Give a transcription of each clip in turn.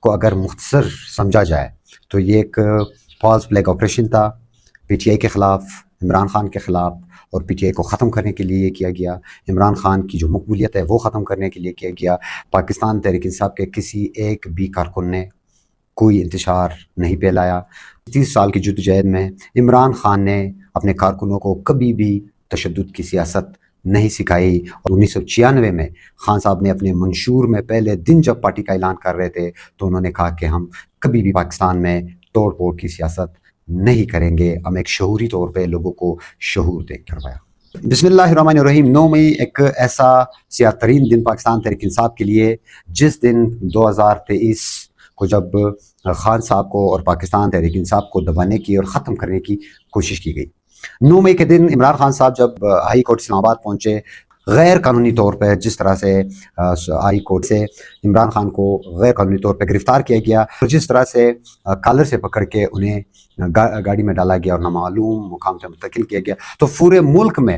کو اگر مختصر سمجھا جائے تو یہ ایک فالس فلیگ آپریشن تھا پی ٹی آئی کے خلاف، عمران خان کے خلاف، اور پی ٹی آئی کو ختم کرنے کے لیے یہ کیا گیا۔ عمران خان کی جو مقبولیت ہے وہ ختم کرنے کے لیے کیا گیا۔ پاکستان تحریک انصاف کے کسی ایک بھی کارکن نے کوئی انتشار نہیں پھیلایا۔ 30 سال کی جدوجہد میں عمران خان نے اپنے کارکنوں کو کبھی بھی تشدد کی سیاست نہیں سکھائی، اور 1996 میں خان صاحب نے اپنے منشور میں پہلے دن جب پارٹی کا اعلان کر رہے تھے تو انہوں نے کہا کہ ہم کبھی بھی پاکستان میں توڑ پھوڑ کی سیاست نہیں کریں گے، ہم ایک شعوری طور پہ لوگوں کو شعور دے کروایا۔ بسم اللہ الرحمن الرحیم۔ 9 مئی ایک ایسا سیاہ ترین دن پاکستان تحریک انصاف کے لیے، جس دن 2023 کو جب خان صاحب کو اور پاکستان تحریک انصاف کو دبانے کی اور ختم کرنے کی کوشش کی گئی۔ 9 مئی کے دن عمران خان صاحب جب ہائی کورٹ اسلام آباد پہنچے، غیر قانونی طور پہ جس طرح سے ہائی کورٹ سے عمران خان کو غیر قانونی طور پہ گرفتار کیا گیا، اور جس طرح سے کالر سے پکڑ کے انہیں گاڑی میں ڈالا گیا اور نامعلوم مقام پہ منتقل کیا گیا، تو پورے ملک میں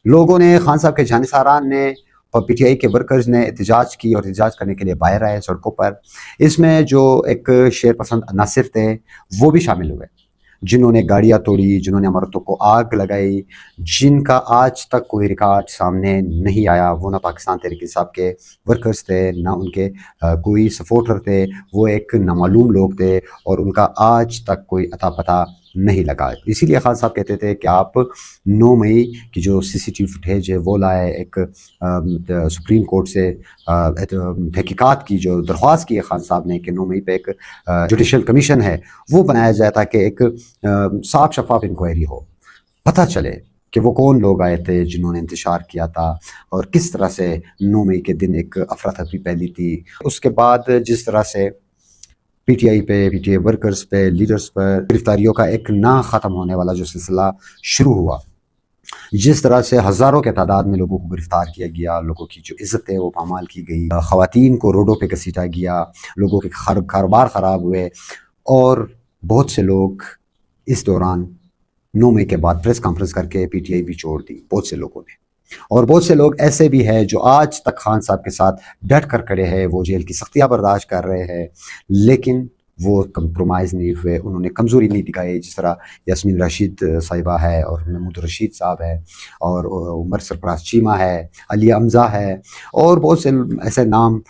لوگوں نے، خان صاحب کے جانثاران نے اور پی ٹی آئی کے ورکرز نے احتجاج کی، اور احتجاج کرنے کے لیے باہر آئے سڑکوں پر۔ اس میں جو ایک شیر پسند عناصر تھے وہ بھی شامل ہوئے، جنہوں نے گاڑیاں توڑی، جنہوں نے عمارتوں کو آگ لگائی، جن کا آج تک کوئی ریکارڈ سامنے نہیں آیا۔ وہ نہ پاکستان تحریک انصاف کے ورکرز تھے، نہ ان کے کوئی سپورٹر تھے، وہ ایک نامعلوم لوگ تھے، اور ان کا آج تک کوئی اتا پتہ نہیں لگا۔ اسی لیے خان صاحب کہتے تھے کہ آپ 9 مئی کی جو سی سی ٹی وی فوٹیج ہے وہ لائے، ایک سپریم کورٹ سے تحقیقات کی جو درخواست کی ہے خان صاحب نے کہ 9 مئی پہ ایک جوڈیشل کمیشن ہے وہ بنایا جائے، تاکہ ایک صاف شفاف انکوائری ہو، پتہ چلے کہ وہ کون لوگ آئے تھے جنہوں نے انتشار کیا تھا، اور کس طرح سے 9 مئی کے دن ایک افراتفری پھیلی تھی۔ اس کے بعد جس طرح سے پی ٹی آئی پہ، پی ٹی آئی ورکرز پہ، لیڈرز پر گرفتاریوں کا ایک نہ ختم ہونے والا جو سلسلہ شروع ہوا، جس طرح سے ہزاروں کے تعداد میں لوگوں کو گرفتار کیا گیا، لوگوں کی جو عزت ہے وہ پامال کی گئی، خواتین کو روڈوں پہ گھسیٹا گیا، لوگوں کے کاروبار خراب ہوئے، اور بہت سے لوگ اس دوران 9 مئی کے بعد پریس کانفرنس کر کے پی ٹی آئی بھی چھوڑ دی، بہت سے لوگوں نے۔ اور بہت سے لوگ ایسے بھی ہیں جو آج تک خان صاحب کے ساتھ ڈٹ کر کھڑے ہیں، وہ جیل کی سختیاں برداشت کر رہے ہیں، لیکن وہ کمپرومائز نہیں ہوئے، انہوں نے کمزوری نہیں دکھائی، جس طرح یاسمین راشد صاحبہ ہے، اور محمود رشید صاحب ہے، اور عمر سرفراز چیمہ ہے، علی حمزہ ہے، اور بہت سے ایسے نام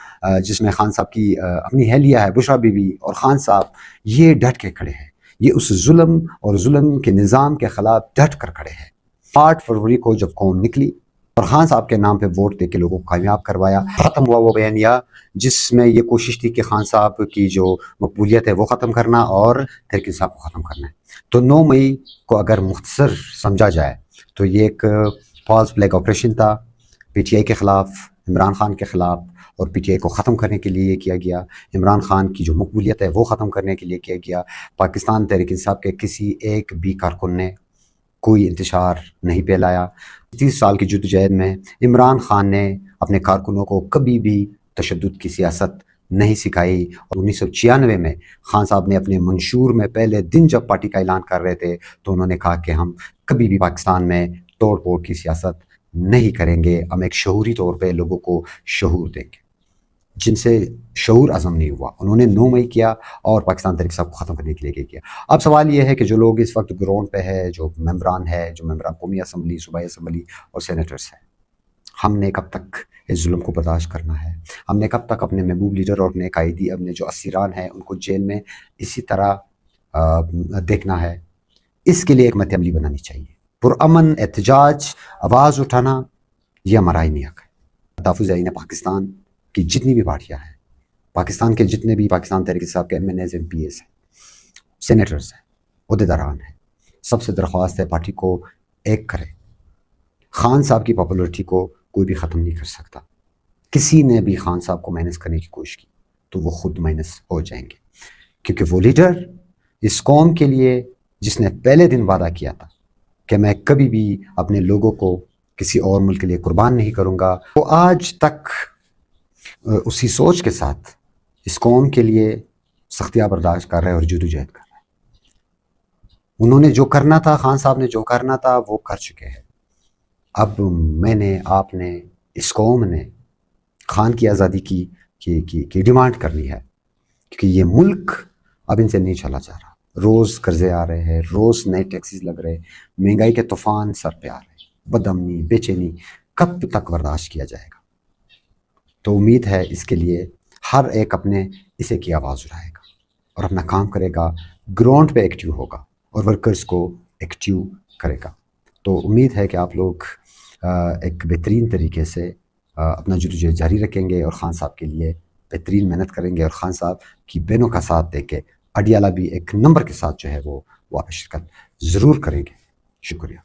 جس میں خان صاحب کی اپنی اہلیہ ہے، بشرا بی بی، اور خان صاحب یہ ڈٹ کے کھڑے ہیں، یہ اس ظلم اور ظلم کے نظام کے خلاف ڈٹ کر کھڑے ہیں۔ 8 فروری کو جب قوم نکلی اور خان صاحب کے نام پہ ووٹ دے کے لوگوں کو کامیاب کروایا، ختم ہوا وہ بیانیہ جس میں یہ کوشش تھی کہ خان صاحب کی جو مقبولیت ہے وہ ختم کرنا اور تحریک انصاف کو ختم کرنا ہے۔ تو 9 مئی کو اگر مختصر سمجھا جائے تو یہ ایک فالس فلیگ آپریشن تھا پی ٹی آئی کے خلاف، عمران خان کے خلاف، اور پی ٹی آئی کو ختم کرنے کے لیے یہ کیا گیا۔ عمران خان کی جو مقبولیت ہے وہ ختم کرنے کے لیے کیا گیا۔ پاکستان تحریک انصاف کے کسی ایک بھی کارکن نے کوئی انتشار نہیں پھیلایا۔ 30 سال کی جدوجہد میں عمران خان نے اپنے کارکنوں کو کبھی بھی تشدد کی سیاست نہیں سکھائی، اور 1996 میں خان صاحب نے اپنے منشور میں پہلے دن جب پارٹی کا اعلان کر رہے تھے تو انہوں نے کہا کہ ہم کبھی بھی پاکستان میں توڑ پھوڑ کی سیاست نہیں کریں گے، ہم ایک شعوری طور پہ لوگوں کو شعور دیں گے۔ جن سے شعور عزم نہیں ہوا، انہوں نے 9 مئی کیا اور پاکستان تحریک انصاف کو ختم کرنے کے لیے کیا۔ اب سوال یہ ہے کہ جو لوگ اس وقت گراؤنڈ پہ ہے، جو ممبران ہے، جو ممبران قومی اسمبلی، صوبائی اسمبلی اور سینیٹرز ہیں، ہم نے کب تک اس ظلم کو برداشت کرنا ہے؟ ہم نے کب تک اپنے محبوب لیڈر اور اپنے قائدی، اپنے جو اسیران ہیں ان کو جیل میں اسی طرح دیکھنا ہے؟ اس کے لیے ایک مت عملی بنانی چاہیے۔ پرامن احتجاج، آواز اٹھانا، یہ ہمارا آئینی حق ہے۔ تحفظ آئین پاکستان کی جتنی بھی پارٹیاں ہیں، پاکستان کے جتنے بھی پاکستان تحریک انصاف کے MNAs, MPAs ہیں، سینیٹرز ہیں، عہدیداران ہیں، سب سے درخواست ہے پارٹی کو ایک کرے۔ خان صاحب کی پاپولرٹی کو کوئی بھی ختم نہیں کر سکتا۔ کسی نے بھی خان صاحب کو مائنس کرنے کی کوشش کی تو وہ خود مائنس ہو جائیں گے، کیونکہ وہ لیڈر اس قوم کے لیے جس نے پہلے دن وعدہ کیا تھا کہ میں کبھی بھی اپنے لوگوں کو کسی اور ملک کے لیے قربان نہیں کروں گا، وہ آج تک اسی سوچ کے ساتھ اس قوم کے لیے سختیاں برداشت کر رہے اور جدوجہد کر رہے ہیں۔ انہوں نے جو کرنا تھا، خان صاحب نے جو کرنا تھا وہ کر چکے ہیں۔ اب میں نے، آپ نے، اس قوم نے خان کی آزادی کی کی ڈیمانڈ کرنی ہے، کیونکہ یہ ملک اب ان سے نہیں چلا جا رہا. روز قرضے آ رہے ہیں، روز نئے ٹیکسز لگ رہے، مہنگائی کے طوفان سر پہ آ رہے، بدامنی، بے چینی کب تک برداشت کیا جائے گا؟ تو امید ہے اس کے لیے ہر ایک اپنے اسے کی آواز اٹھائے گا اور اپنا کام کرے گا، گراؤنڈ پہ ایکٹیو ہوگا اور ورکرز کو ایکٹیو کرے گا. تو امید ہے کہ آپ لوگ ایک بہترین طریقے سے اپنا جدوجہد جاری رکھیں گے اور خان صاحب کے لیے بہترین محنت کریں گے، اور خان صاحب کی بہنوں کا ساتھ دے کے اڈیالہ بھی ایک نمبر کے ساتھ جو ہے وہ وہاں پہ شرکت ضرور کریں گے. شکریہ.